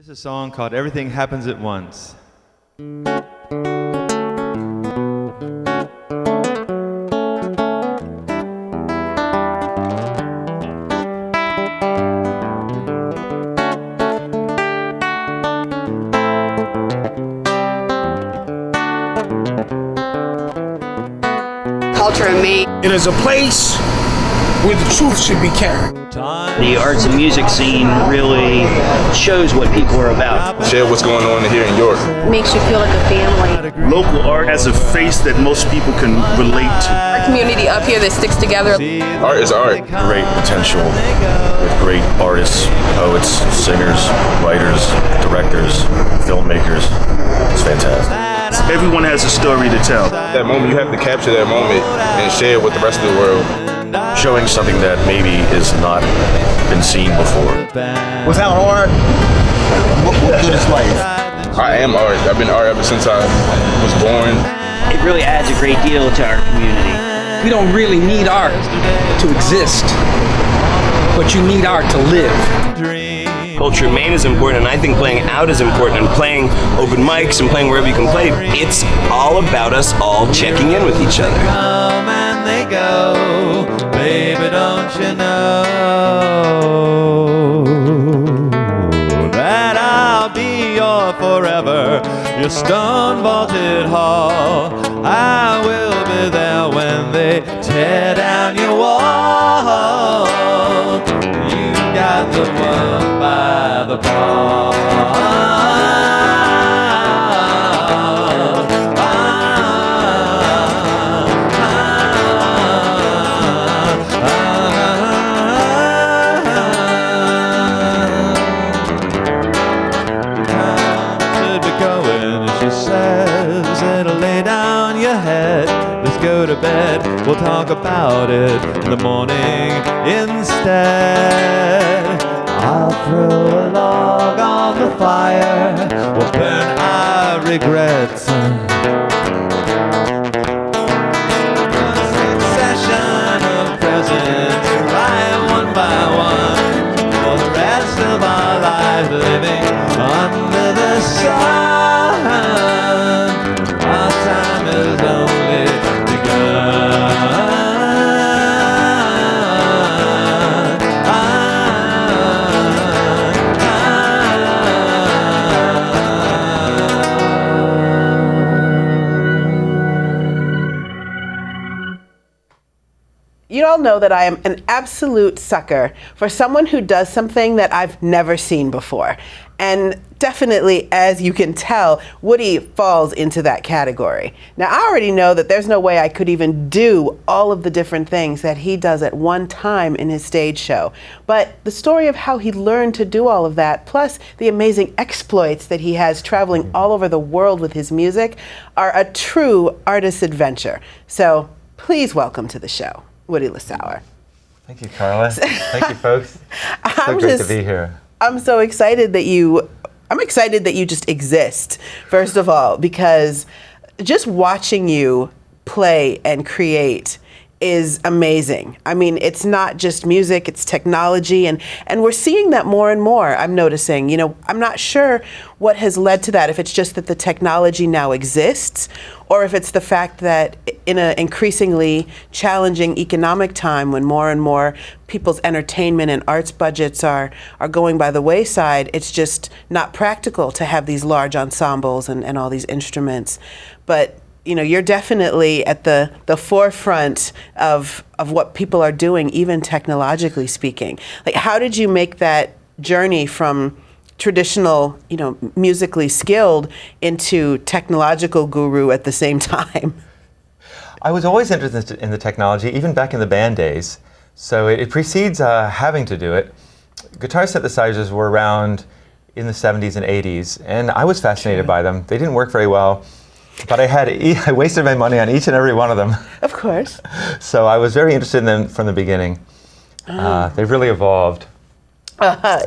This is a song called Everything Happens at Once. Culture and me. It is a place where the truth should be carried. The arts and music scene really shows what people are about. Share what's going on here in York. Makes you feel like a family. Local art has a face that most people can relate to. Our community up here that sticks together. Art is art. Great potential with great artists, poets, singers, writers, directors, filmmakers. It's fantastic. Everyone has a story to tell. That moment, you have to capture that moment and share it with the rest of the world. Showing something that maybe has not been seen before. Without art, what good is life? I am art. I've been art ever since I was born. It really adds a great deal to our community. We don't really need art to exist, but you need art to live. Culture in Maine is important, and I think playing out is important, and playing open mics and playing wherever you can play. It's all about us all checking in with each other. Come and they go, baby, don't you know that I'll be your forever, your stone vaulted hall. I will be there when they tear down your wall. You got the one by the ball. She says it'll lay down your head. Let's go to bed, we'll talk about it in the morning instead. I'll throw a log on the fire, we'll burn our regrets. A succession of presents, right one by one, for the rest of our lives living under the sun. Our time is only begun. You all know that I am an absolute sucker for someone who does something that I've never seen before. And definitely, as you can tell, Woody falls into that category. Now, I already know that there's no way I could even do all of the different things that he does at one time in his stage show. But the story of how he learned to do all of that, plus the amazing exploits that he has traveling all over the world with his music, are a true artist's adventure. So please welcome to the show, Woody Lisauer. Thank you, Carla. Thank you, folks. So great to be here. I'm so excited that I'm excited that you just exist, first of all, because just watching you play and create is amazing. I mean, it's not just music, it's technology, and we're seeing that more and more, I'm noticing. You know, I'm not sure what has led to that, if it's just that the technology now exists, or if it's the fact that in an increasingly challenging economic time when more and more people's entertainment and arts budgets are going by the wayside, it's just not practical to have these large ensembles and all these instruments. But you know, you're definitely at the forefront of what people are doing, even technologically speaking. Like, how did you make that journey from traditional, you know, musically skilled into technological guru at the same time? I was always interested in the technology, even back in the band days. So it precedes having to do it. Guitar synthesizers were around in the 70s and 80s, and I was fascinated by them. They didn't work very well. But I wasted my money on each and every one of them. Of course. So I was very interested in them from the beginning. They've really evolved.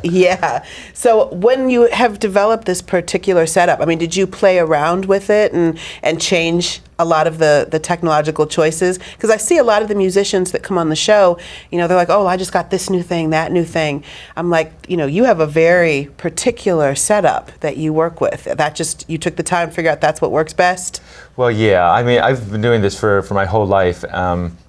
Yeah. So when you have developed this particular setup, I mean, did you play around with it and change a lot of the technological choices? Because I see a lot of the musicians that come on the show, you know, they're like, oh, I just got this new thing, that new thing. I'm like, you know, you have a very particular setup that you work with. That just, you took the time to figure out that's what works best? Well, yeah. I mean, I've been doing this for my whole life.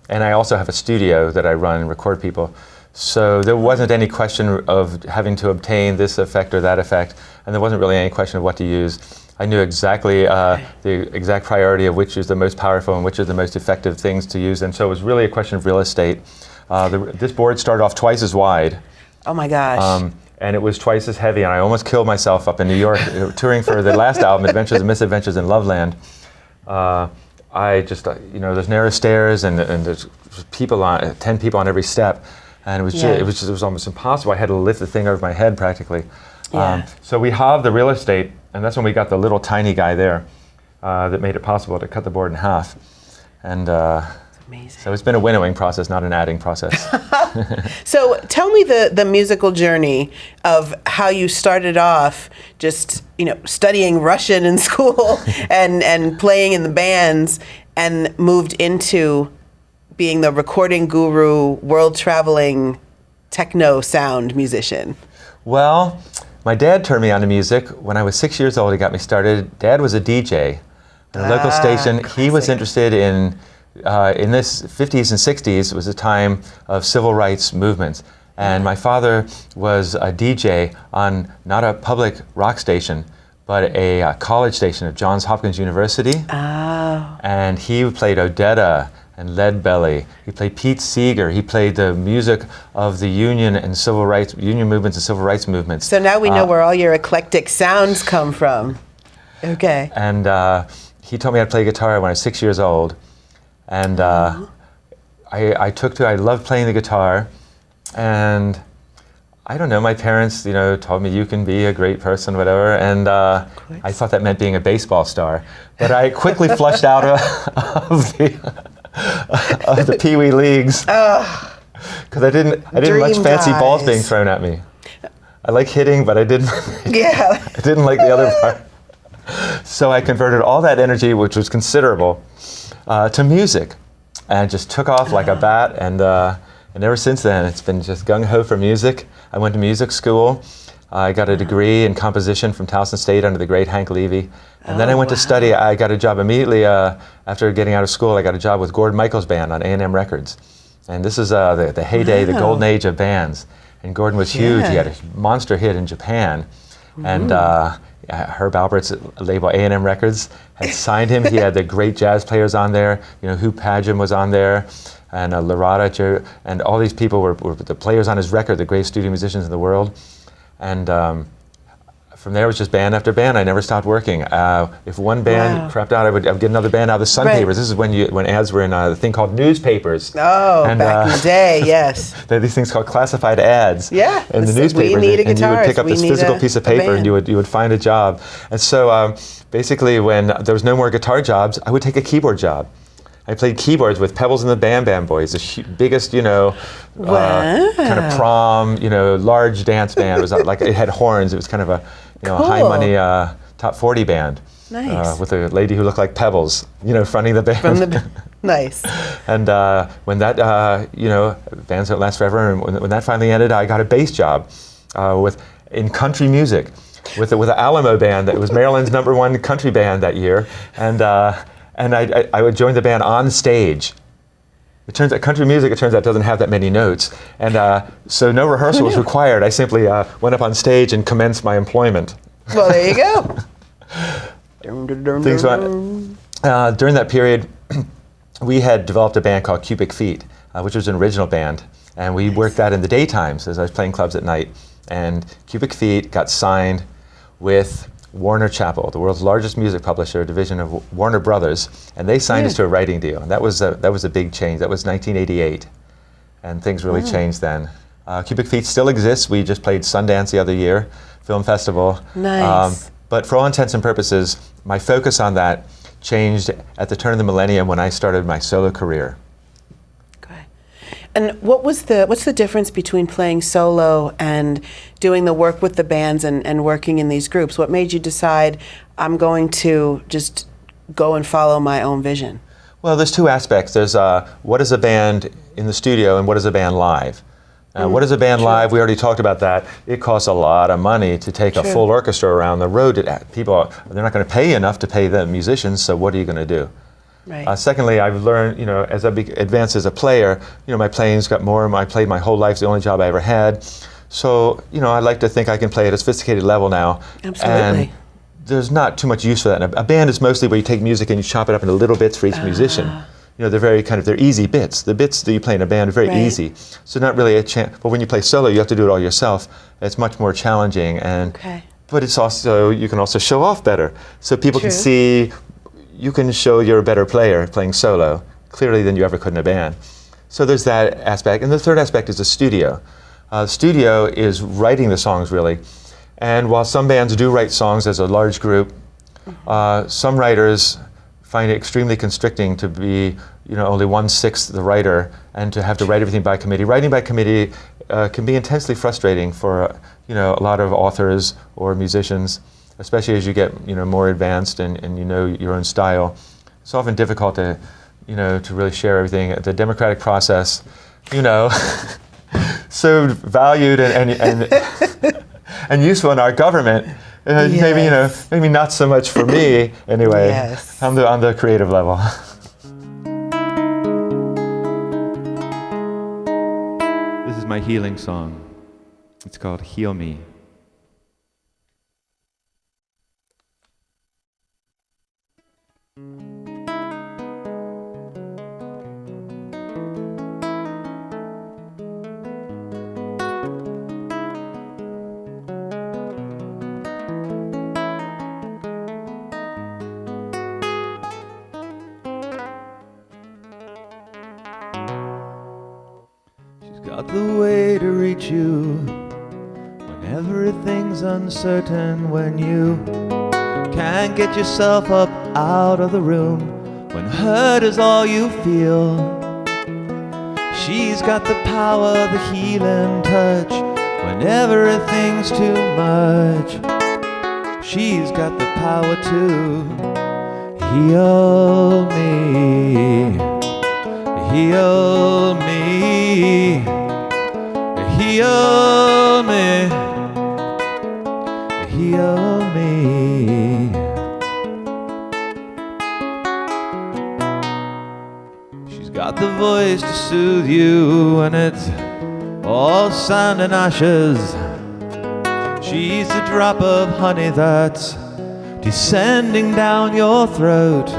And I also have a studio that I run and record people. So there wasn't any question of having to obtain this effect or that effect, and there wasn't really any question of what to use. I knew exactly the exact priority of which is the most powerful and which are the most effective things to use, and so it was really a question of real estate. This board started off twice as wide. Oh my gosh. And it was twice as heavy, and I almost killed myself up in New York touring for the last album, Adventures and Misadventures in Loveland. I just, you know, there's narrow stairs and there's people 10 people on every step. And it was almost impossible. I had to lift the thing over my head practically. Yeah. So we halved the real estate, and that's when we got the little tiny guy there that made it possible to cut the board in half. And amazing. So it's been a winnowing process, not an adding process. So tell me the musical journey of how you started off just, you know, studying Russian in school and playing in the bands and moved into being the recording guru, world-traveling techno sound musician. Well, my dad turned me on to music. When I was 6 years old, he got me started. Dad was a DJ at a local station. Classic. He was interested in this 50s and 60s was a time of civil rights movements. And my father was a DJ on not a public rock station, but a college station at Johns Hopkins University. Oh. And he played Odetta and Leadbelly. He played Pete Seeger. He played the music of the union movements and civil rights movements. So now we know where all your eclectic sounds come from. Okay. And he taught me how to play guitar when I was 6 years old. And I loved playing the guitar. And I don't know, my parents, you know, told me you can be a great person, whatever. And I thought that meant being a baseball star. But I quickly flushed out of the Pee Wee leagues because I didn't like fancy balls being thrown at me. I like hitting, but I didn't. Yeah. I didn't like the other part. So I converted all that energy, which was considerable, to music, and just took off like a bat. And ever since then, it's been just gung ho for music. I went to music school. I got a degree in composition from Towson State under the great Hank Levy. And then I went to study. I got a job immediately after getting out of school. I got a job with Gordon Michael's band on A&M Records. And this is the heyday, the golden age of bands. And Gordon was huge. He had a monster hit in Japan. And Herb Alpert's label A&M Records had signed him. He had the great jazz players on there. You know, Hugh Padgham was on there. And Larada, and all these people were the players on his record, the great studio musicians in the world. And from there, it was just band after band. I never stopped working. If one band crapped out, I would get another band out of the Sun Papers. This is when ads were in a thing called newspapers. Oh, and, back in the day, yes. They had these things called classified ads. Yeah. In the newspapers, and you would pick up this physical piece of paper, and you would find a job. And so basically, when there was no more guitar jobs, I would take a keyboard job. I played keyboards with Pebbles and the Bam Bam Boys, the biggest, you know, kind of prom, you know, large dance band. It was like it had horns. It was kind of a, you know, high money top 40 band. Nice. With a lady who looked like Pebbles, you know, fronting the band. Nice. And when that, you know, bands don't last forever, and when that finally ended, I got a bass job in country music with the Alamo Band that was Maryland's #1 country band that year, and I would join the band on stage. It turns out country music, doesn't have that many notes, and so no rehearsal was required. I simply went up on stage and commenced my employment. Well, there you go. Things went, during that period, we had developed a band called Cubic Feet, which was an original band, and we worked that in the daytimes as I was playing clubs at night. And Cubic Feet got signed with Warner Chappell, the world's largest music publisher, a division of Warner Brothers, and they signed us to a writing deal. And that was a big change. That was 1988, and things really changed then. Cubic Feet still exists. We just played Sundance the other year, film festival. Nice. But for all intents and purposes, my focus on that changed at the turn of the millennium when I started my solo career. And what's the difference between playing solo and doing the work with the bands and working in these groups? What made you decide I'm going to just go and follow my own vision? Well, there's two aspects. There's what is a band in the studio and what is a band live. What is a band live? We already talked about that. It costs a lot of money to take a full orchestra around the road. They're not going to pay enough to pay the musicians, so what are you going to do? Right. Secondly, I've learned, as I advance as a player, my playing's got more. I played my whole life. It's the only job I ever had. So, I like to think I can play at a sophisticated level now. Absolutely. And there's not too much use for that. And a band is mostly where you take music and you chop it up into little bits for each musician. They're very they're easy bits. The bits that you play in a band are very easy. So not really a chance. But when you play solo, you have to do it all yourself. It's much more challenging. But it's also, you can also show off better. So people can see, you can show you're a better player playing solo, clearly, than you ever could in a band. So there's that aspect. And the third aspect is the studio. Studio is writing the songs, really. And while some bands do write songs as a large group, some writers find it extremely constricting to be, only 1/6 the writer and to have to write everything by committee. Writing by committee can be intensely frustrating for, a lot of authors or musicians, especially as you get, more advanced and you know your own style. It's often difficult to, to really share everything. The democratic process, so valued and useful in our government. Maybe not so much for me anyway. On the creative level. This is my healing song. It's called Heal Me. Got the way to reach you when everything's uncertain, when you can't get yourself up out of the room, when hurt is all you feel. She's got the power, the healing touch, when everything's too much. She's got the power to heal me, heal me, heal me, heal me. She's got the voice to soothe you when it's all sand and ashes. She's the drop of honey that's descending down your throat.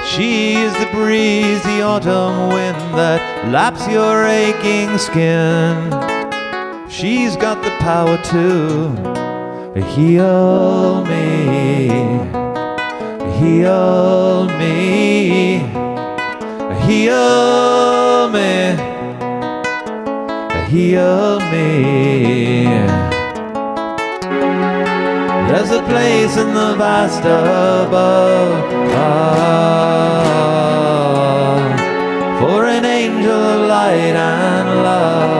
She is the breeze, the autumn wind that laps your aching skin. She's got the power to heal me, heal me, heal me, heal me. There's a place in the vast above for an angel of light and love.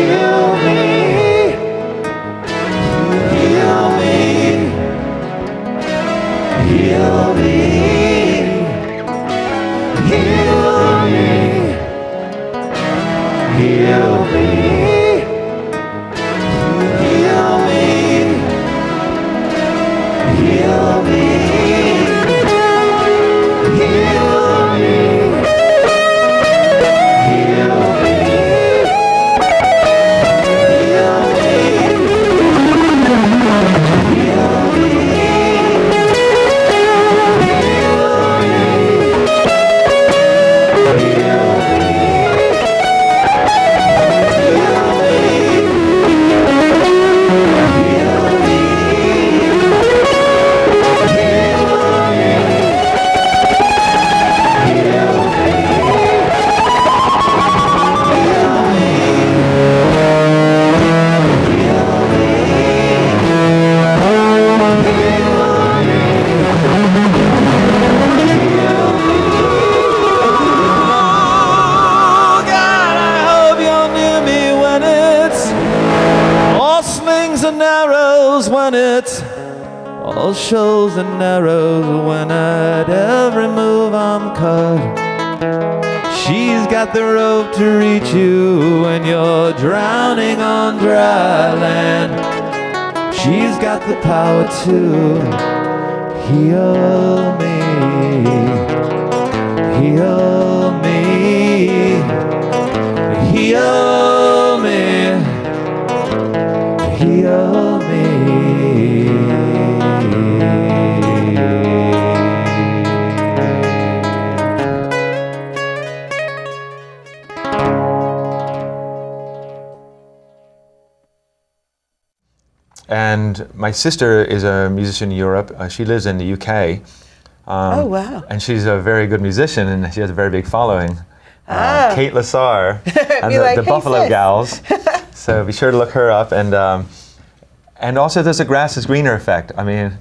heal me, heal me, heal me, heal me, heal me, heal me, heal me. When it's all shows and arrows, when at every move I'm cut, she's got the rope to reach you when you're drowning on dry land. She's got the power to heal me, heal me, heal me, heal me. And my sister is a musician in Europe. She lives in the UK. Oh, wow. And she's a very good musician, and she has a very big following. Kate Lasar and the Buffalo Gals. So be sure to look her up. And also there's a grass is greener effect. I mean,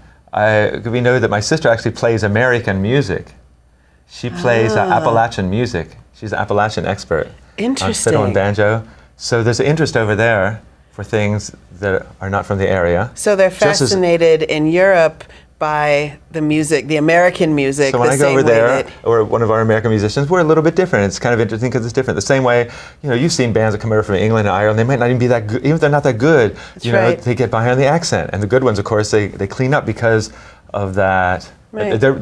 we know that my sister actually plays American music. She plays Appalachian music. She's an Appalachian expert. Interesting. On fiddle and banjo. So there's an interest over there for things that are not from the area. So they're fascinated in Europe by the music, the American music. So when I go over there, or one of our American musicians, we're a little bit different. It's kind of interesting because it's different. The same way, you know, you've seen bands that come over from England and Ireland, they might not even be that good, even if they're not that good, you know, they get behind the accent. And the good ones, of course, they clean up because of that. Right. They're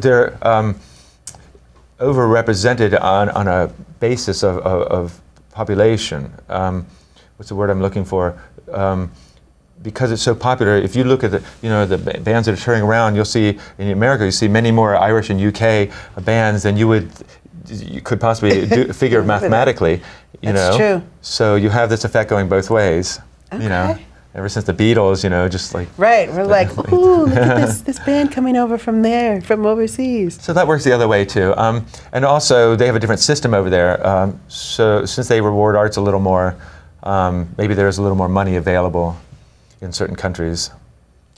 overrepresented on a basis of population. What's the word I'm looking for? Because it's so popular, if you look at the bands that are touring around, you'll see in America, you see many more Irish and UK bands than you could possibly figure mathematically. That's true. So you have this effect going both ways. Okay. You know, ever since the Beatles, you know, just like right. We're like, ooh, look at this band coming over from there, from overseas. So that works the other way too. And also they have a different system over there. So since they reward arts a little more, maybe there's a little more money available in certain countries.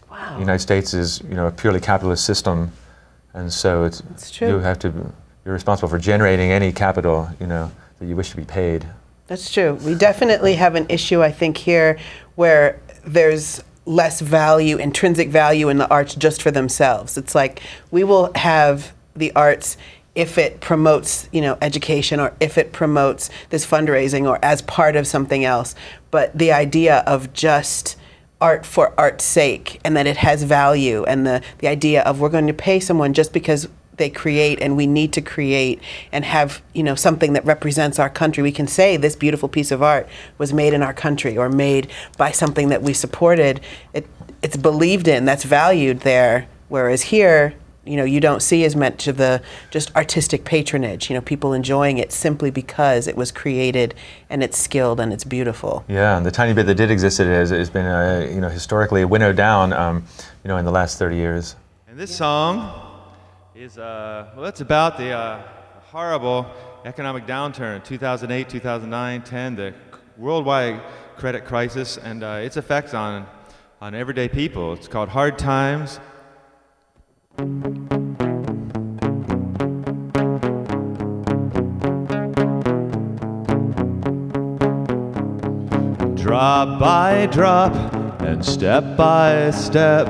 Wow. The United States is, you know, a purely capitalist system, and so it's true. You're responsible for generating any capital, you know, that you wish to be paid. That's true. We definitely have an issue, I think, here where there's less value, intrinsic value in the arts just for themselves. It's like we will have the arts if it promotes, you know, education, or if it promotes this fundraising, or as part of something else. But the idea of just art for art's sake, and that it has value, and the idea of we're going to pay someone just because they create, and we need to create and have, you know, something that represents our country. We can say this beautiful piece of art was made in our country, or made by something that we supported. It's believed in, that's valued there. Whereas here, you know, you don't see as much of the just artistic patronage, you know, people enjoying it simply because it was created and it's skilled and it's beautiful. Yeah, and the tiny bit that did exist has been, you know, historically winnowed down, you know, in the last 30 years. And this song is, well, it's about the horrible economic downturn, 2008, 2009, 10, the worldwide credit crisis, and its effects on everyday people. It's called Hard Times. drop by drop and step by step.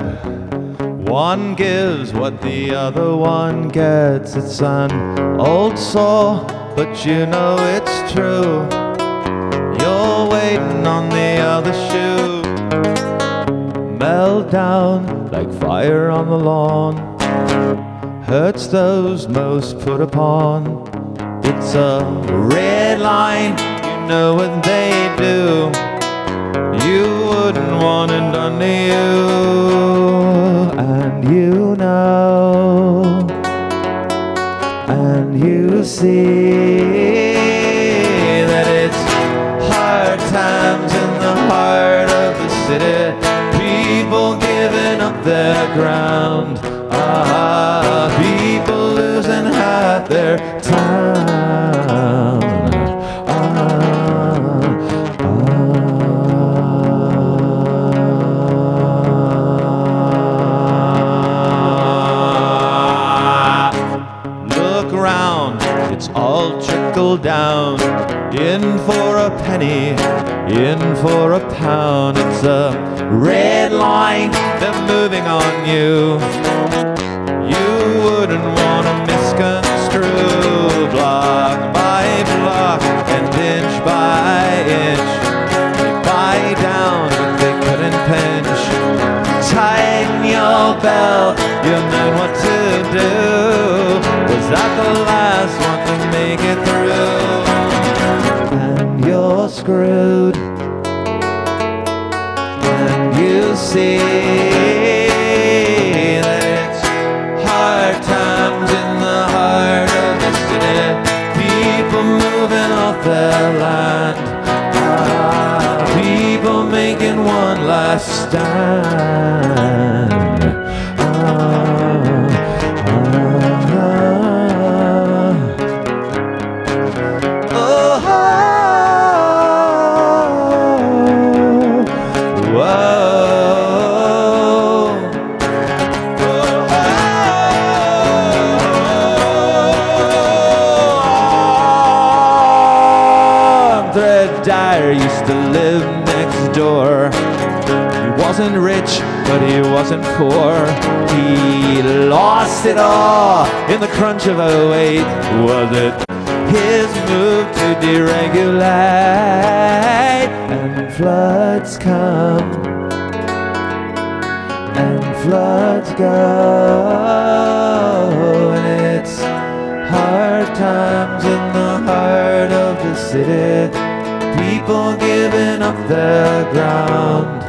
One gives what the other one gets. It's an old saw, but you know it's true. You're waiting on the other shoe. Melt down like fire on the lawn. Hurts those most put upon. It's a red line, you know what they do. You wouldn't want it done to you. And you know, and you see that it's hard times in the heart of the city. People giving up their ground. People losing half their time. Look around, it's all trickled down. In for a penny, in for a pound. It's a red line, they're moving on you. You wouldn't want to misconstrue. Block by block and inch by inch. They buy down, but they couldn't pinch. Tighten your belt, you know what to do. Was that the last one to make it through? And you're screwed. And you see that it's hard times in the heart of the city. People moving off their land. People making one last stand. Dyer used to live next door. He wasn't rich, but he wasn't poor. He lost it all in the crunch of '08. Was it his move to deregulate? And floods come, and floods go, and it's hard times in the heart of the city. People giving up their ground.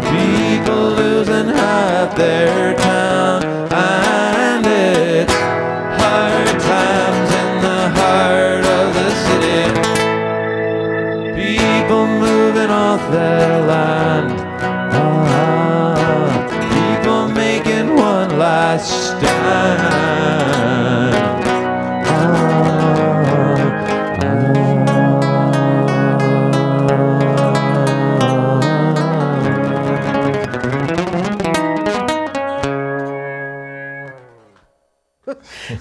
People losing half their town. And it's hard times in the heart of the city. People moving off their land. People making one last stand.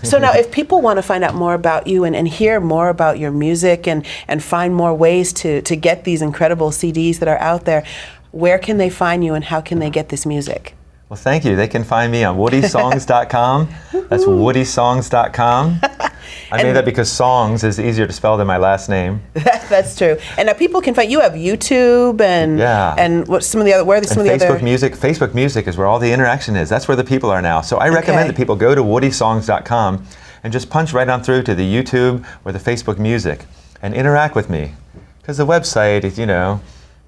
So now, if people want to find out more about you and hear more about your music and find more ways to get these incredible CDs that are out there, where can they find you and how can they get this music? Well, thank you. They can find me on woodysongs.com. That's woodysongs.com. I made that because songs is easier to spell than my last name. That's true. And now people can find you have YouTube and what some of the other Facebook Music. Facebook Music is where all the interaction is. That's where the people are now. So I recommend that people go to woodysongs.com and just punch right on through to the YouTube or the Facebook Music and interact with me. Because the website is,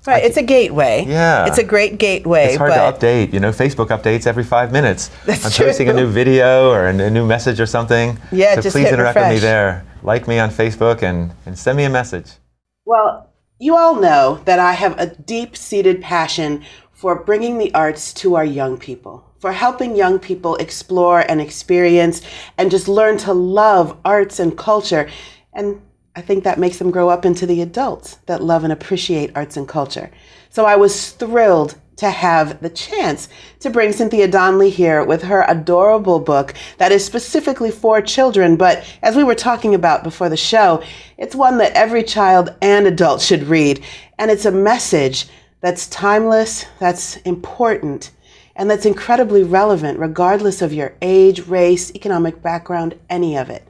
right, it's a gateway. Yeah. It's a great gateway. It's hard to update. Facebook updates every 5 minutes. That's I'm true. posting a new video or a new message or something. Yeah, so just please hit interact refresh. with me there. Like me on Facebook and send me a message. Well, you all know that I have a deep-seated passion for bringing the arts to our young people, for helping young people explore and experience and just learn to love arts and culture. And I think that makes them grow up into the adults that love and appreciate arts and culture. So I was thrilled to have the chance to bring Cynthia Donnelly here with her adorable book that is specifically for children. But as we were talking about before the show, it's one that every child and adult should read. And it's a message that's timeless, that's important, and that's incredibly relevant regardless of your age, race, economic background, any of it.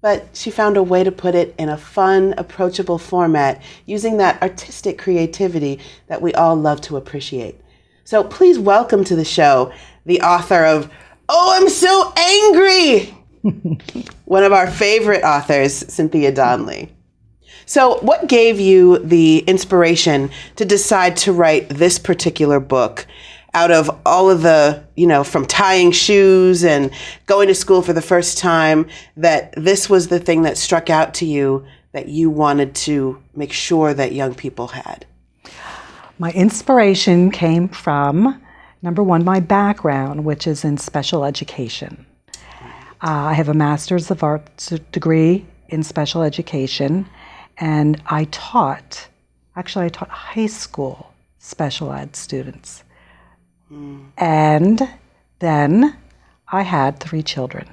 But she found a way to put it in a fun, approachable format using that artistic creativity that we all love to appreciate. So please welcome to the show the author of Oh, I'm So Angry! One of our favorite authors, Cynthia Donnelly. So what gave you the inspiration to decide to write this particular book? Out of all of the, from tying shoes and going to school for the first time, that this was the thing that struck out to you that you wanted to make sure that young people had? My inspiration came from, number one, my background, which is in special education. I have a Master's of Arts degree in special education, and I taught high school special ed students. And then I had 3 children.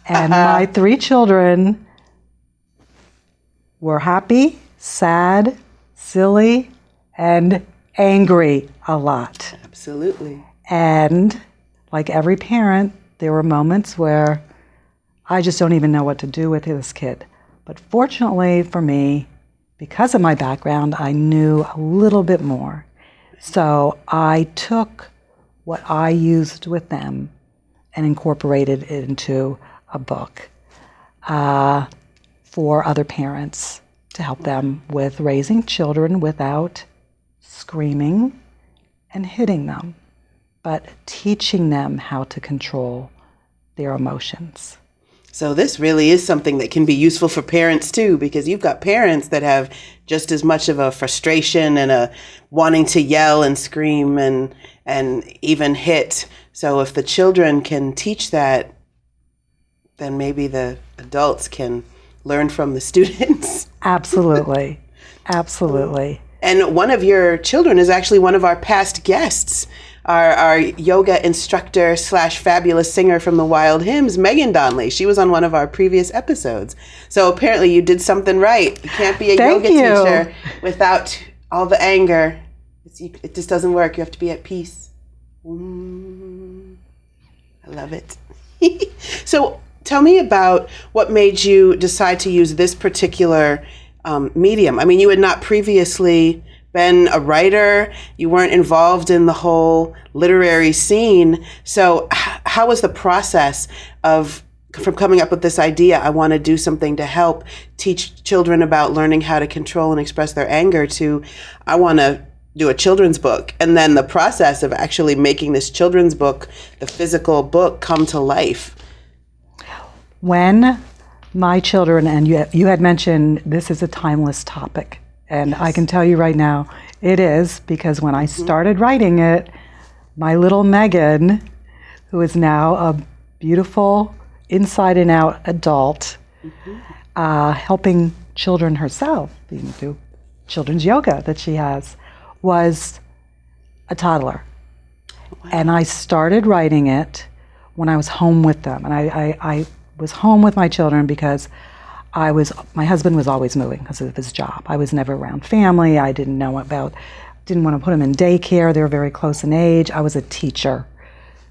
And my 3 children were happy, sad, silly, and angry a lot. Absolutely. And like every parent, there were moments where I just don't even know what to do with this kid. But fortunately for me, because of my background, I knew a little bit more. So I took what I used with them and incorporated it into a book for other parents to help them with raising children without screaming and hitting them, but teaching them how to control their emotions. So this really is something that can be useful for parents too, because you've got parents that have just as much of a frustration and a wanting to yell and scream and even hit. So if the children can teach that, then maybe the adults can learn from the students. Absolutely. Absolutely. And one of your children is actually one of our past guests. Our yoga instructor / fabulous singer from the Wild Hymns, Megan Donnelly. She was on one of our previous episodes. So apparently you did something right. You can't be a yoga teacher without all the anger. It just doesn't work. You have to be at peace. I love it. So tell me about what made you decide to use this particular medium. I mean, you had not previously been a writer. You weren't involved in the whole literary scene. So how was the process from coming up with this idea, I want to do something to help teach children about learning how to control and express their anger, to I want to do a children's book, and then the process of actually making this children's book, the physical book, come to life? When my children, and you had mentioned this is a timeless topic, and yes. I can tell you right now, it is, because when I started writing it, my little Megan, who is now a beautiful inside and out adult, helping children herself, do children's yoga that she has, was a toddler. Wow. And I started writing it when I was home with them. And I was home with my children because my husband was always moving because of his job. I was never around family. I didn't want to put him in daycare. They were very close in age. I was a teacher.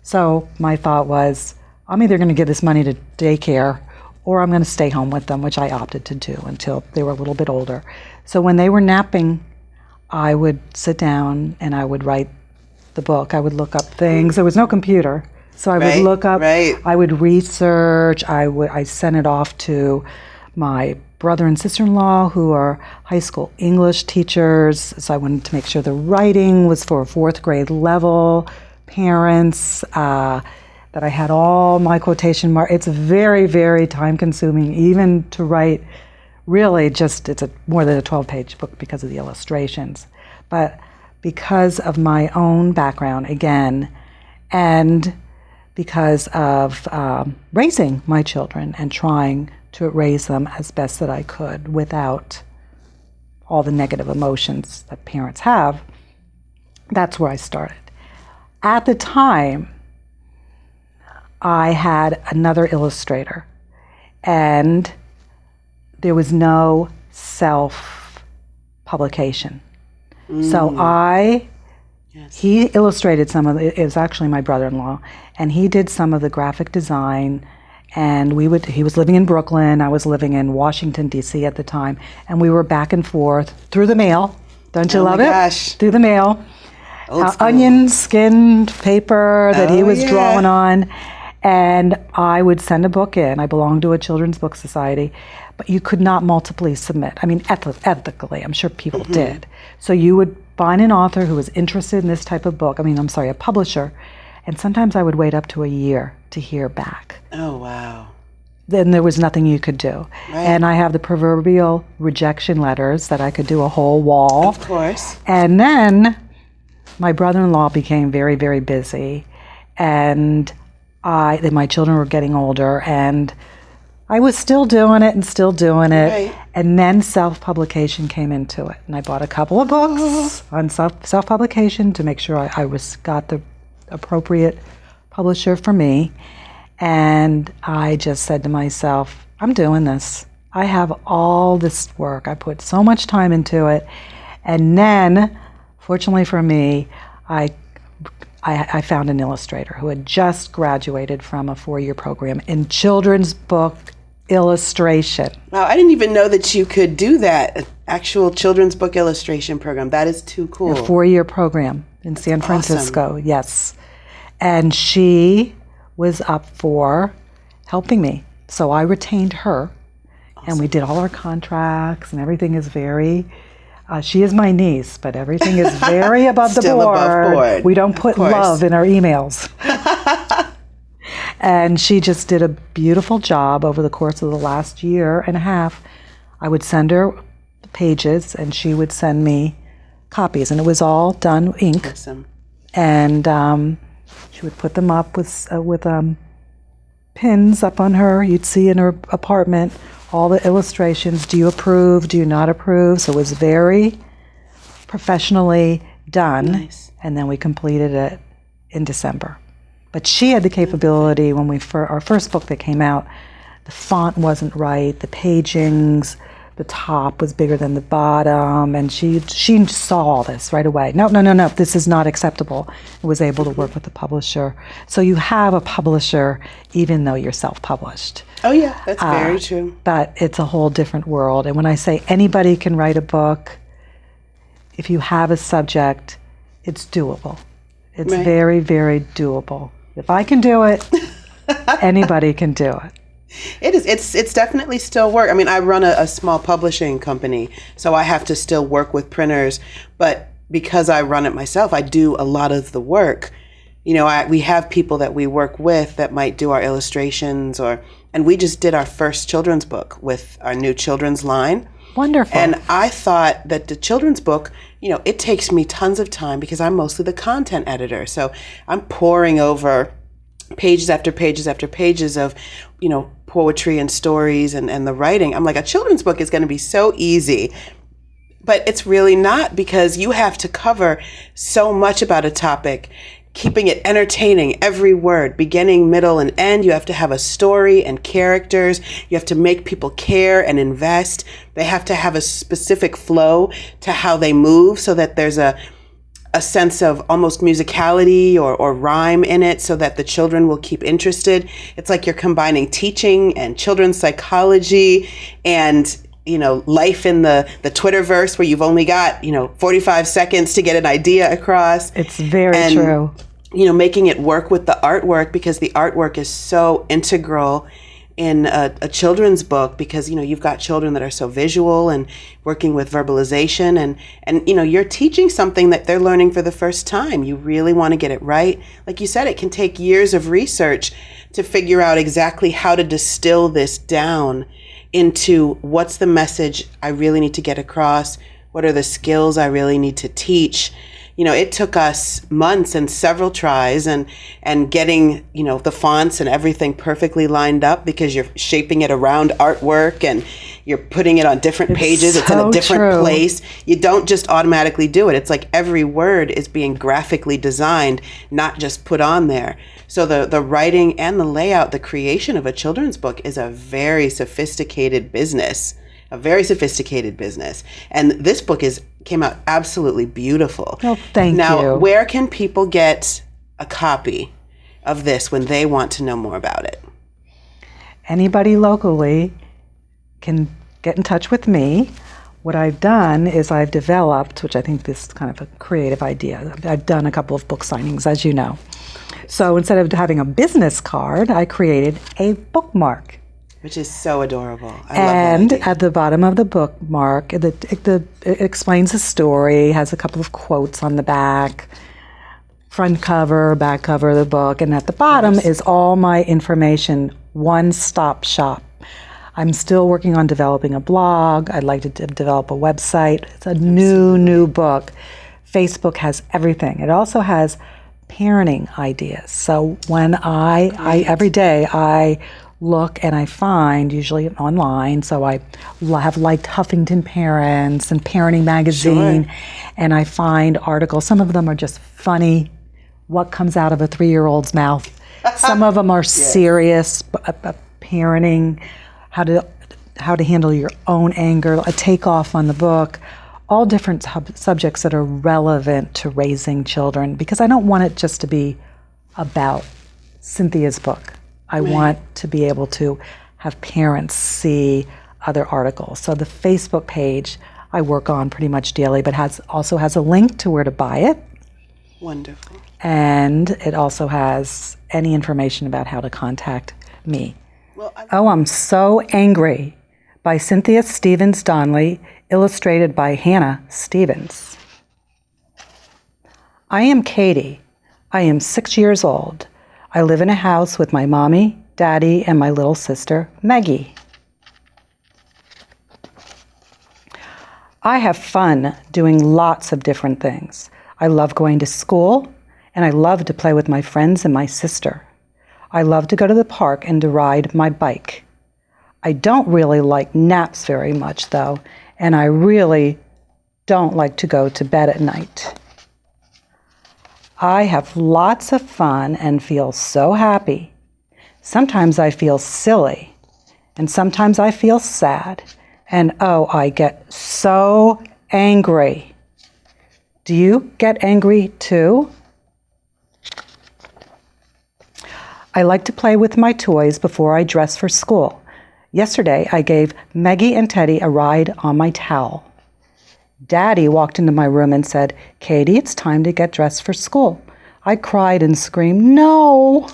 So my thought was, I'm either going to give this money to daycare or I'm going to stay home with them, which I opted to do until they were a little bit older. So when they were napping, I would sit down and I would write the book. I would look up things. There was no computer. So I would look up, I would research, I sent it off to my brother and sister-in-law who are high school English teachers. So I wanted to make sure the writing was for a 4th grade level, parents, that I had all my quotation marks. It's very, very time consuming even to write. Really it's more than a 12-page book because of the illustrations. But because of my own background, again, and because of raising my children and trying to raise them as best that I could without all the negative emotions that parents have, That's where I started. At the time, I had another illustrator, and there was no self-publication. So he illustrated some of it. It was actually my brother-in-law, and he did some of the graphic design. And he was living in Brooklyn. I was living in Washington, D.C. at the time, and we were back and forth through the mail. Don't you love it? Gosh. Through the mail. Old school. Onion skinned paper that he was drawing on. And I would send a book in. I belonged to a children's book society, but you could not multiply submit. I mean, ethically, I'm sure people did. So you would find an author who was interested in this type of book. A publisher. And sometimes I would wait up to a year to hear back. Oh, wow. Then there was nothing you could do. Right. And I have the proverbial rejection letters that I could do a whole wall. Of course. And then my brother-in-law became very, very busy. And my children were getting older, and I was still doing it. Right. And then self-publication came into it. And I bought a couple of books on self-publication to make sure I got the appropriate publisher for me. And I just said to myself, I'm doing this. I have all this work. I put so much time into it. And then, fortunately for me, I found an illustrator who had just graduated from a 4-year program in children's book illustration. Wow, I didn't even know that you could do that, an actual children's book illustration program. That is too cool. A 4-year program in San Francisco, awesome. Yes. And she was up for helping me. So I retained her, and we did all our contracts, and everything is very... she is my niece, but everything is very above the Still board. above board. We don't put love in our emails. And she just did a beautiful job over the course of the last year and a half. I would send her the pages, and she would send me copies, and it was all done ink. Awesome. And she would put them up with pins up on her. You'd see in her apartment all the illustrations. Do you approve? Do you not approve? So it was very professionally done. Nice. And then we completed it in December. But she had the capability when our first book that came out, the font wasn't right, the pagings, the top was bigger than the bottom, and she saw all this right away. No, this is not acceptable. And was able to work with the publisher. So you have a publisher even though you're self-published. Oh yeah, that's very true. But it's a whole different world. And when I say anybody can write a book, if you have a subject, it's doable. It's Right. very, very doable. If I can do it, anybody can do it. It is. It's definitely still work. I mean, I run a small publishing company, so I have to still work with printers. But because I run it myself, I do a lot of the work. You know, we have people that we work with that might do our illustrations, and we just did our first children's book with our new children's line. Wonderful. And I thought that the children's book, you know, it takes me tons of time because I'm mostly the content editor. So I'm poring over pages after pages after pages of, you know, poetry and stories and the writing. I'm like, a children's book is going to be so easy. But it's really not, because you have to cover so much about a topic, keeping it entertaining, every word, beginning, middle, and end. You have to have a story and characters. You have to make people care and invest. They have to have a specific flow to how they move so that there's a sense of almost musicality or rhyme in it so that the children will keep interested. It's like you're combining teaching and children's psychology and, you know, life in the Twitterverse where you've only got, 45 seconds to get an idea across. It's very true. You know, making it work with the artwork, because the artwork is so integral in a children's book, because, you've got children that are so visual and working with verbalization and you're teaching something that they're learning for the first time. You really want to get it right. Like you said, it can take years of research to figure out exactly how to distill this down into what's the message I really need to get across, what are the skills I really need to teach. It took us months and several tries and getting, the fonts and everything perfectly lined up, because you're shaping it around artwork and, You're putting it on different pages. It's in so a different true. place. You don't just automatically do it. It's like every word is being graphically designed, not just put on there. So the writing and the layout, the creation of a children's book is a very sophisticated business. And this book came out absolutely beautiful. Oh, thank you. Now, where can people get a copy of this when they want to know more about it? Anybody locally can get in touch with me. What I've done is I've developed, which I think this is kind of a creative idea, I've done a couple of book signings, as you know. So instead of having a business card, I created a bookmark. Which is so adorable. And at the bottom of the bookmark, it explains the story, has a couple of quotes on the back, front cover, back cover of the book, and at the bottom is all my information, one-stop shop. I'm still working on developing a blog. I'd like to develop a website. It's a new book. Facebook has everything. It also has parenting ideas. So when I every day I look and I find, usually online, so I have liked Huffington Parents and Parenting Magazine, and I find articles. Some of them are just funny, what comes out of a 3-year-old's mouth. Some of them are serious, parenting, how to handle your own anger, a takeoff on the book, all different subjects that are relevant to raising children, because I don't want it just to be about Cynthia's book. I want to be able to have parents see other articles. So the Facebook page I work on pretty much daily, but also has a link to where to buy it. Wonderful. And it also has any information about how to contact me. I'm So Angry by Cynthia Stevens Donnelly, illustrated by Hannah Stevens. I am Katie. I am 6 years old. I live in a house with my mommy, daddy, and my little sister, Maggie. I have fun doing lots of different things. I love going to school, and I love to play with my friends and my sister. I love to go to the park and to ride my bike. I don't really like naps very much, though, and I really don't like to go to bed at night. I have lots of fun and feel so happy. Sometimes I feel silly, and sometimes I feel sad, and I get so angry. Do you get angry too? I like to play with my toys before I dress for school. Yesterday, I gave Maggie and Teddy a ride on my towel. Daddy walked into my room and said, "Katie, it's time to get dressed for school." I cried and screamed, "No!"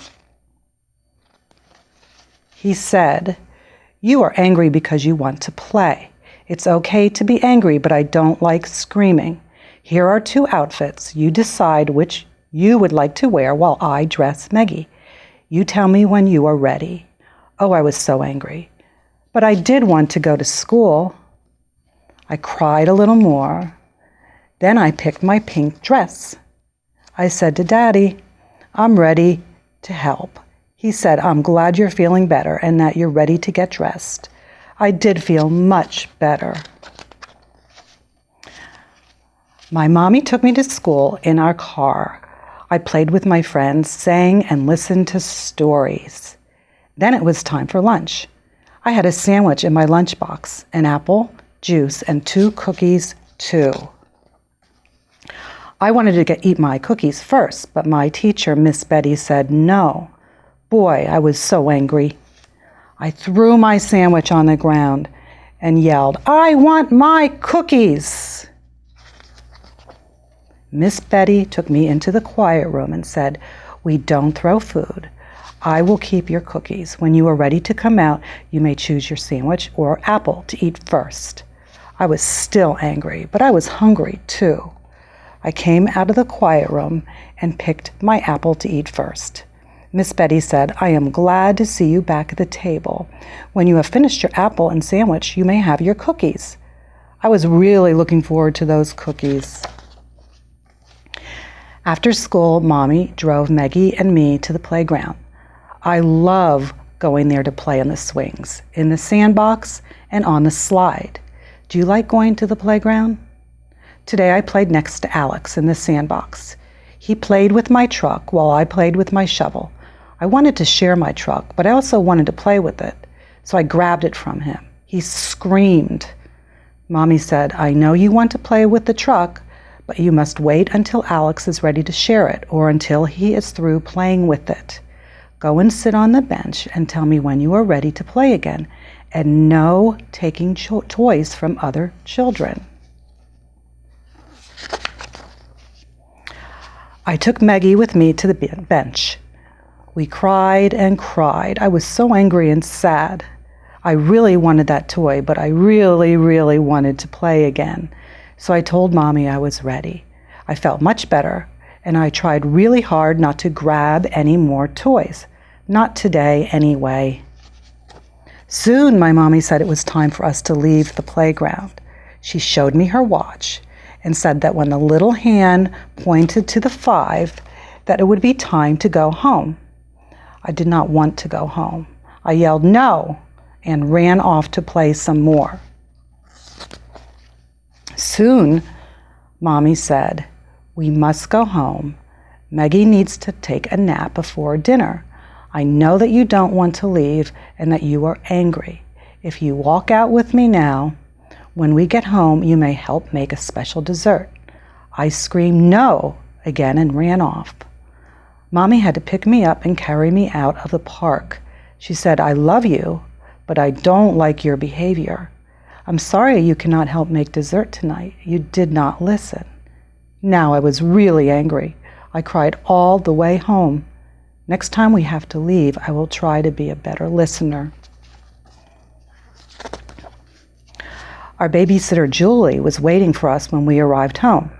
He said, "You are angry because you want to play. It's okay to be angry, but I don't like screaming. Here are 2 outfits. You decide which you would like to wear while I dress Maggie. You tell me when you are ready." I was so angry. But I did want to go to school. I cried a little more. Then I picked my pink dress. I said to Daddy, "I'm ready to help." He said, "I'm glad you're feeling better and that you're ready to get dressed." I did feel much better. My mommy took me to school in our car. I played with my friends, sang and listened to stories. Then it was time for lunch. I had a sandwich in my lunchbox, an apple, juice, and 2 cookies too. I wanted to eat my cookies first, but my teacher, Miss Betty, said no. Boy, I was so angry. I threw my sandwich on the ground and yelled, "I want my cookies!" Miss Betty took me into the quiet room and said, "We don't throw food. I will keep your cookies. When you are ready to come out, you may choose your sandwich or apple to eat first." I was still angry, but I was hungry too. I came out of the quiet room and picked my apple to eat first. Miss Betty said, "I am glad to see you back at the table. When you have finished your apple and sandwich, you may have your cookies." I was really looking forward to those cookies. After school, Mommy drove Maggie and me to the playground. I love going there to play on the swings, in the sandbox, and on the slide. Do you like going to the playground? Today I played next to Alex in the sandbox. He played with my truck while I played with my shovel. I wanted to share my truck, but I also wanted to play with it, so I grabbed it from him. He screamed. Mommy said, I know you want to play with the truck, but you must wait until Alex is ready to share it or until he is through playing with it. Go and sit on the bench and tell me when you are ready to play again, and no taking toys from other children. I took Maggie with me to the bench. We cried and cried. I was so angry and sad. I really wanted that toy, but I really, really wanted to play again. So I told Mommy I was ready. I felt much better, and I tried really hard not to grab any more toys. Not today, anyway. Soon, my mommy said it was time for us to leave the playground. She showed me her watch and said that when the little hand pointed to the 5, that it would be time to go home. I did not want to go home. I yelled no and ran off to play some more. Soon, Mommy said, we must go home. Maggie needs to take a nap before dinner. I know that you don't want to leave and that you are angry. If you walk out with me now, when we get home, you may help make a special dessert. I screamed no again and ran off. Mommy had to pick me up and carry me out of the park. She said, I love you, but I don't like your behavior. I'm sorry you cannot help make dessert tonight. You did not listen. Now I was really angry. I cried all the way home. Next time we have to leave, I will try to be a better listener. Our babysitter Julie was waiting for us when we arrived home.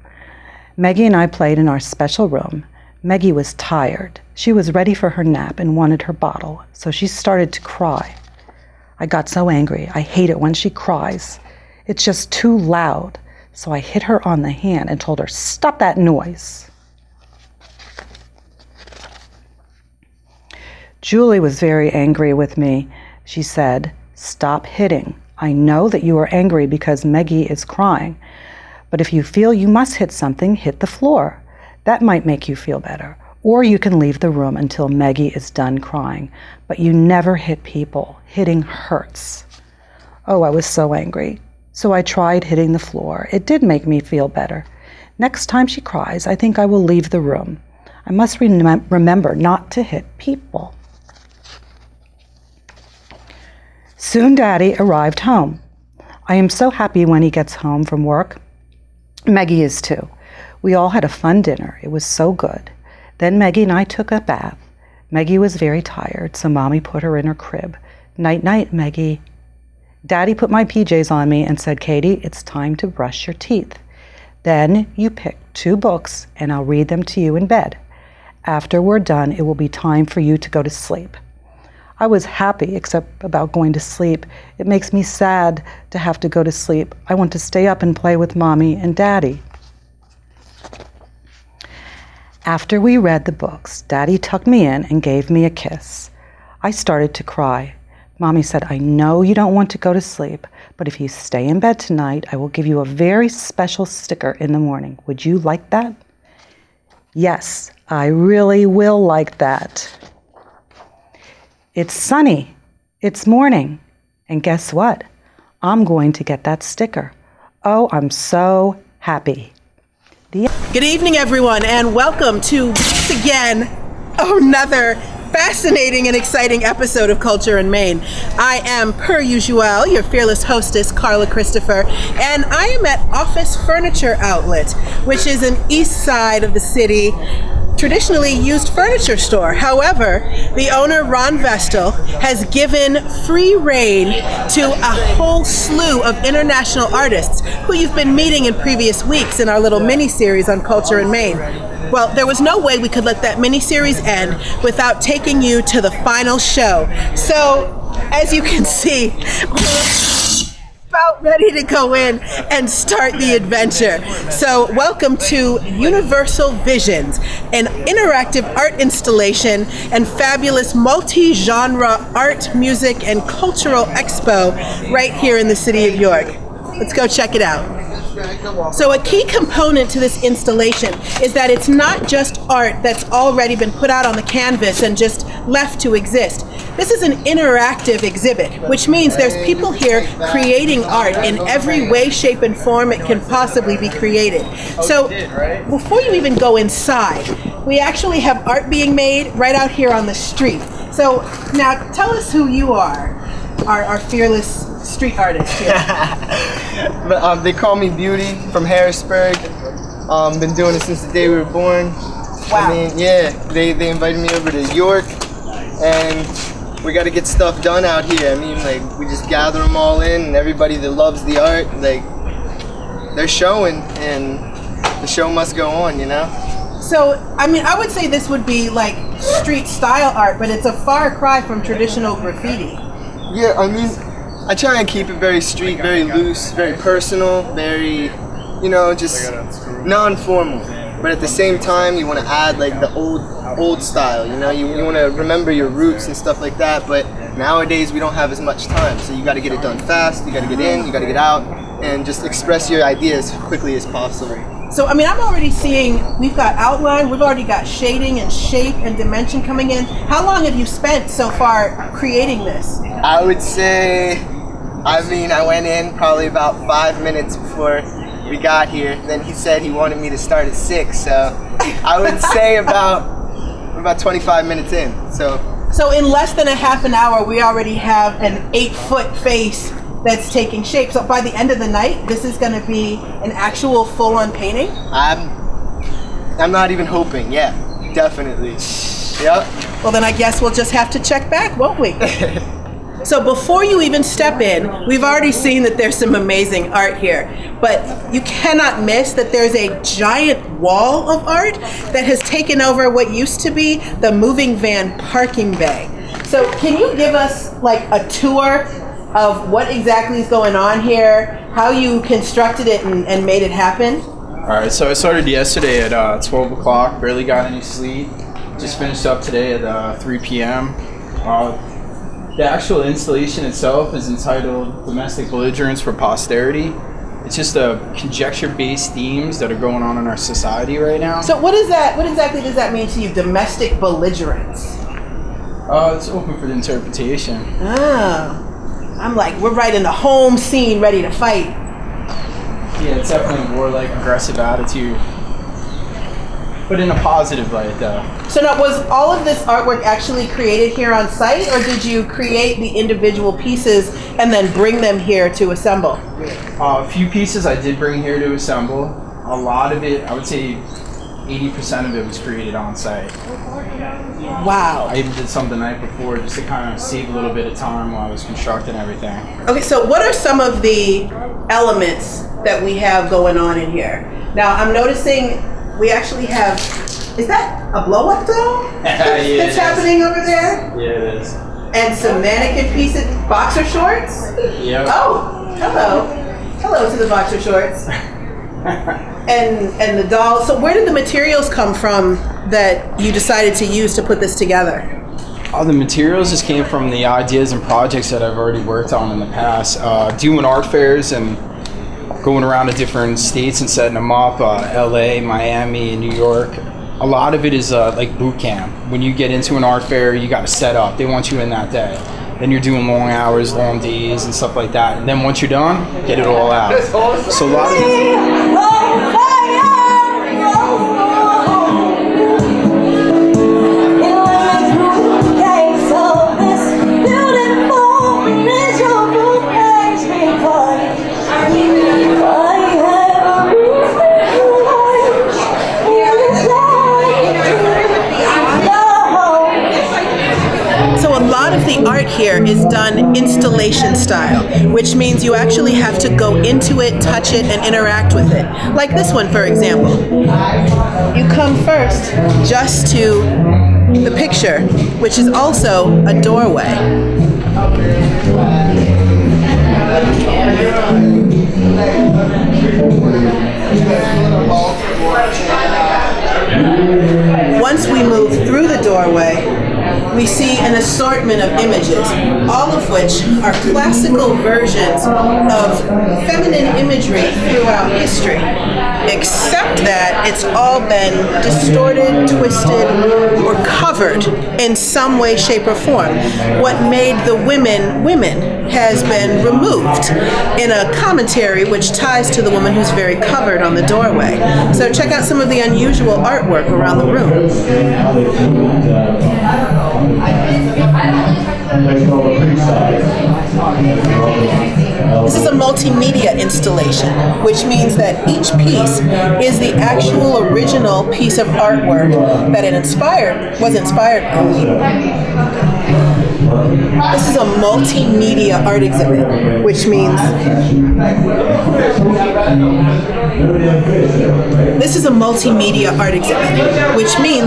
Maggie and I played in our special room. Maggie was tired. She was ready for her nap and wanted her bottle, so she started to cry. I got so angry. I hate it when she cries. It's just too loud. So I hit her on the hand and told her, stop that noise. Julie was very angry with me. She said, stop hitting. I know that you are angry because Maggie is crying, but if you feel you must hit something, hit the floor. That might make you feel better. Or you can leave the room until Maggie is done crying. But you never hit people. Hitting hurts. Oh, I was so angry. So I tried hitting the floor. It did make me feel better. Next time she cries, I think I will leave the room. I must remember not to hit people. Soon Daddy arrived home. I am so happy when he gets home from work. Maggie is too. We all had a fun dinner. It was so good. Then Maggie and I took a bath. Maggie was very tired, so Mommy put her in her crib. Night-night, Maggie. Daddy put my PJs on me and said, Katie, it's time to brush your teeth. Then you pick 2 books and I'll read them to you in bed. After we're done, it will be time for you to go to sleep. I was happy, except about going to sleep. It makes me sad to have to go to sleep. I want to stay up and play with Mommy and Daddy. After we read the books, Daddy tucked me in and gave me a kiss. I started to cry. Mommy said, I know you don't want to go to sleep, but if you stay in bed tonight, I will give you a very special sticker in the morning. Would you like that? Yes, I really will like that. It's sunny. It's morning. And guess what? I'm going to get that sticker. Oh, I'm so happy. Good evening, everyone, and welcome to, once again, another fascinating and exciting episode of Culture in Maine. I am, per usual, your fearless hostess, Carla Christopher, and I am at Office Furniture Outlet, which is an east side of the city, traditionally used furniture store. However, the owner, Ron Vestal, has given free reign to a whole slew of international artists who you've been meeting in previous weeks in our little mini-series on Culture in Maine. Well, there was no way we could let that mini-series end without taking you to the final show. So, as you can see, about ready to go in and start the adventure. So welcome to Universal Visions, an interactive art installation and fabulous multi-genre art, music, and cultural expo right here in the city of York. Let's go check it out. So a key component to this installation is that it's not just art that's already been put out on the canvas and just left to exist. This is an interactive exhibit, which means there's people here creating art in every way, shape, and form it can possibly be created. So before you even go inside, we actually have art being made right out here on the street. So now tell us who you are, our fearless street artist here. They call me Beauty from Harrisburg. Been doing it since the day we were born. Wow. I mean, yeah, they invited me over to York, and we got to get stuff done out here. I mean, like, we just gather them all in, and everybody that loves the art, like, they're showing, and the show must go on, you know? So, I mean, I would say this would be like street style art, but it's a far cry from traditional graffiti. Yeah, I mean, I try and keep it very street, very loose, very personal, very, you know, just non-formal. But at the same time, you want to add like the old style, you know, you want to remember your roots and stuff like that. But nowadays we don't have as much time, so you got to get it done fast, you got to get in, you got to get out, and just express your ideas as quickly as possible. So, I mean, I'm already seeing, we've got outline, we've already got shading and shape and dimension coming in. How long have you spent so far creating this? I would say, I went in probably about 5 minutes before we got here. Then he said he wanted me to start at 6, so I would say about 25 minutes in. So in less than a half an hour, we already have an 8-foot face that's taking shape. So by the end of the night, this is going to be an actual full-on painting? I'm not even hoping. Yeah, definitely. Yep. Well, then I guess we'll just have to check back, won't we? So before you even step in, we've already seen that there's some amazing art here, but you cannot miss that there's a giant wall of art that has taken over what used to be the moving van parking bay. So can you give us like a tour of what exactly is going on here, how you constructed it and made it happen? All right, so I started yesterday at 12 o'clock, barely got any sleep. Just finished up today at 3 p.m. The actual installation itself is entitled Domestic Belligerence for Posterity. It's just conjecture-based themes that are going on in our society right now. So what exactly does that mean to you, domestic belligerence? It's open for interpretation. I'm like, we're right in the home scene, ready to fight. Yeah, it's definitely a warlike, aggressive attitude. But in a positive light, though. So now, was all of this artwork actually created here on site, or did you create the individual pieces and then bring them here to assemble? A few pieces I did bring here to assemble. A lot of it, I would say 80% of it was created on site. Wow. I even did some the night before just to kind of save a little bit of time while I was constructing everything. Okay, so what are some of the elements that we have going on in here? Now, I'm noticing we actually have, is that a blow-up doll that's happening over there? Yeah, it is. And some mannequin pieces, boxer shorts? Yep. Oh, hello. Hello to the boxer shorts. and the doll. So where did the materials come from that you decided to use to put this together? The materials just came from the ideas and projects that I've already worked on in the past. Doing art fairs and going around to different states and setting them up, LA, Miami, and New York. A lot of it is like boot camp. When you get into an art fair, you got to set up. They want you in that day. Then you're doing long hours, long days, and stuff like that. And then once you're done, get it all out. So a lot of these... The art here is done installation style, which means you actually have to go into it, touch it, and interact with it. Like this one, for example. You come first just to the picture, which is also a doorway. Once we move through the doorway, we see an assortment of images, all of which are classical versions of feminine imagery throughout history, except that it's all been distorted, twisted, or covered in some way, shape, or form. What made the women women has been removed in a commentary which ties to the woman who's very covered on the doorway. So check out some of the unusual artwork around the room. This is a multimedia installation, which means that each piece is the actual original piece of artwork that it was inspired by. This is a multimedia art exhibit, which means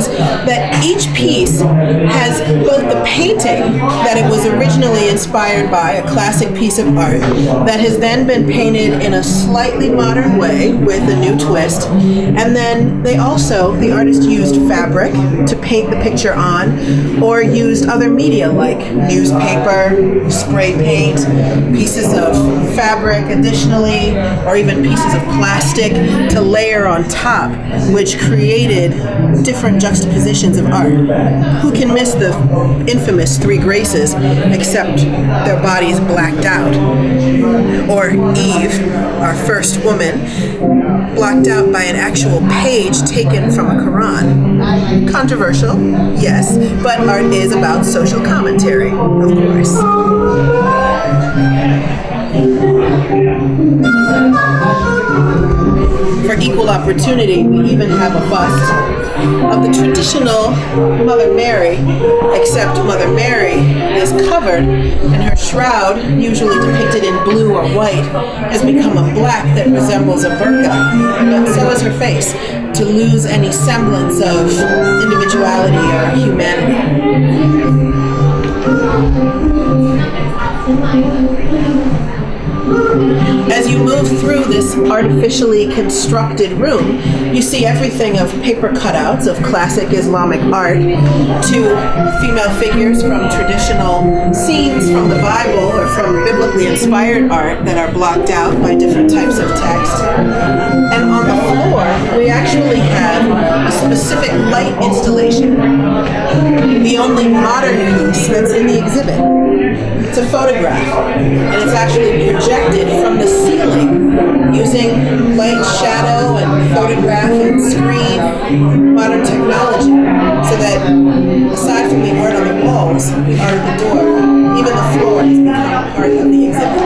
that each piece has both the painting that it was originally inspired by, a classic piece of art, that has then been painted in a slightly modern way with a new twist, and then the artist used fabric to paint the picture on, or used other media like newspaper, spray paint, pieces of fabric additionally, or even pieces of plastic to layer on top, which created different juxtapositions of art. Who can miss the infamous Three Graces except their bodies blacked out? Or Eve, our first woman, blocked out by an actual page taken from a Quran. Controversial, yes, but art is about social commentary, of course. For equal opportunity, we even have a bust of the traditional Mother Mary, except Mother Mary is covered and her shroud, usually depicted in blue or white, has become a black that resembles a burqa, but so is her face, to lose any semblance of individuality or humanity. As you move through this artificially constructed room, you see everything of paper cutouts of classic Islamic art to female figures from traditional scenes from the Bible or from biblically inspired art that are blocked out by different types of text. And on the floor, we actually have a specific light installation, the only modern piece that's in the exhibit. It's a photograph, and it's actually projected from the ceiling using light, shadow, and photograph and screen modern technology, so that aside from the art on the walls, the art at the door, even the floor has become part of the exhibit.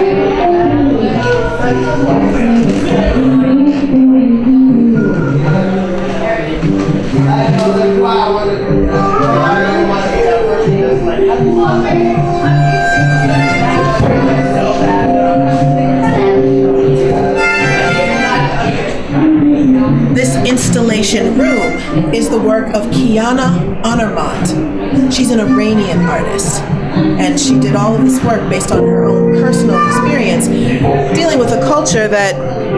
This installation room is the work of Kiana Honormont. She's an Iranian artist, and she did all of this work based on her own personal experience dealing with a culture that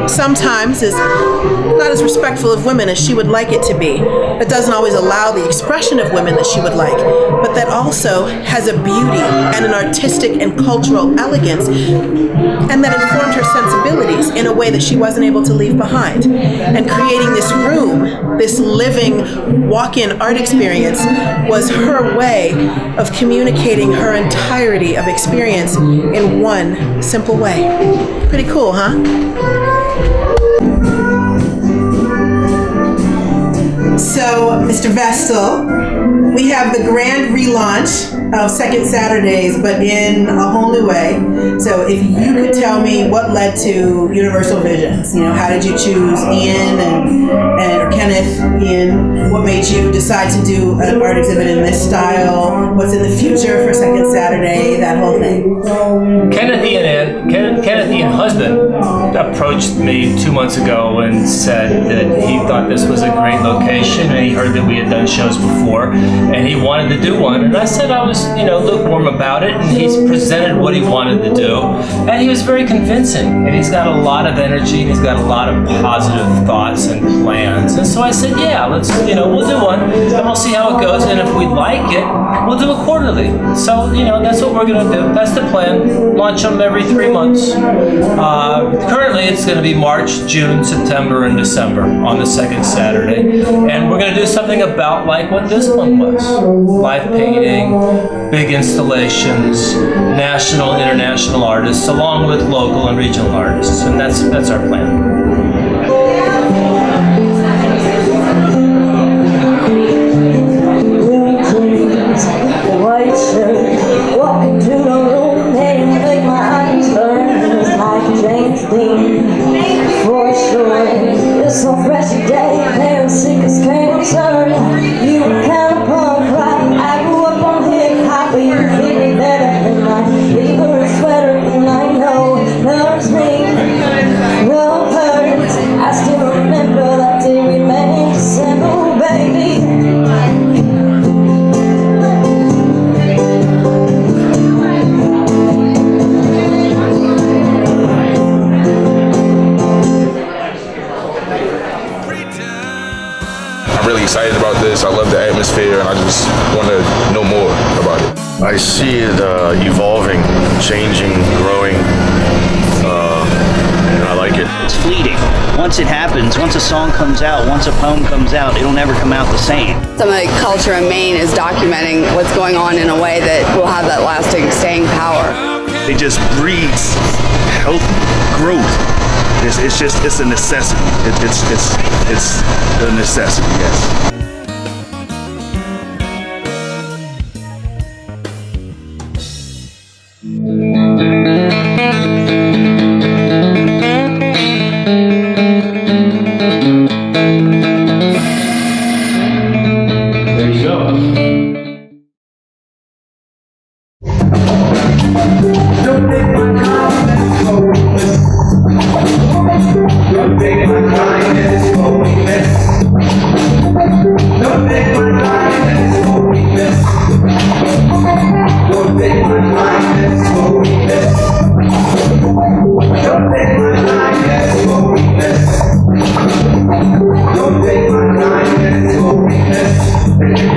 sometimes is not as respectful of women as she would like it to be, that doesn't always allow the expression of women that she would like, but that also has a beauty and an artistic and cultural elegance, and that informed her sensibilities in a way that she wasn't able to leave behind. And creating this room, this living walk-in art experience, was her way of communicating her entirety of experience in one simple way. Pretty cool, huh? So, Mr. Vestal, we have the grand relaunch of Second Saturdays, but in a whole new way. So if you could tell me what led to Universal Visions, how did you choose Ian or Kenneth Ian? What made made you decide to do an art exhibit in this style? What's in the future for Second Saturday? That whole thing. Kenneth Ian Husband approached me 2 months ago and said that he thought this was a great location, and he heard that we had done shows before, and he wanted to do one. And I said I was, lukewarm about it, and he's presented what he wanted to do, and he was very convincing. And he's got a lot of energy, and he's got a lot of positive thoughts and plans. And so I said, yeah, let's, we'll do one, and we'll see how it goes. And if we like it, we'll do it quarterly. So, that's what we're going to do. That's the plan. Launch them every 3 months. Currently, it's going to be March, June, September, and December on the second Saturday. And we're going to do something about like what this one was. Live painting, big installations, national, international artists, along with local and regional artists. And that's our plan. White shirt, walking through the room, they make my eyes burn like James Dean. For sure, it's so fresh today, they're sick as cancer. You were kind of punk rock, I grew up on hip hop, but you feel better than my favorite sweater, and I know loves me, love hurts. I still remember that day we met in December, baby. Excited about this. I love the atmosphere, and I just want to know more about it. I see it evolving, changing, growing, and I like it. It's fleeting. Once it happens, once a song comes out, once a poem comes out, it'll never come out the same. Some of the culture in Maine is documenting what's going on in a way that will have that lasting staying power. It just breeds health, growth. It's a necessity. It's a necessity, yes. There you go. Don't take my kindness for weakness. Don't take my kindness for weakness. Don't take my kindness for weakness. Don't take my kindness for weakness. Don't take my kindness for weakness. Don't take my kindness for weakness.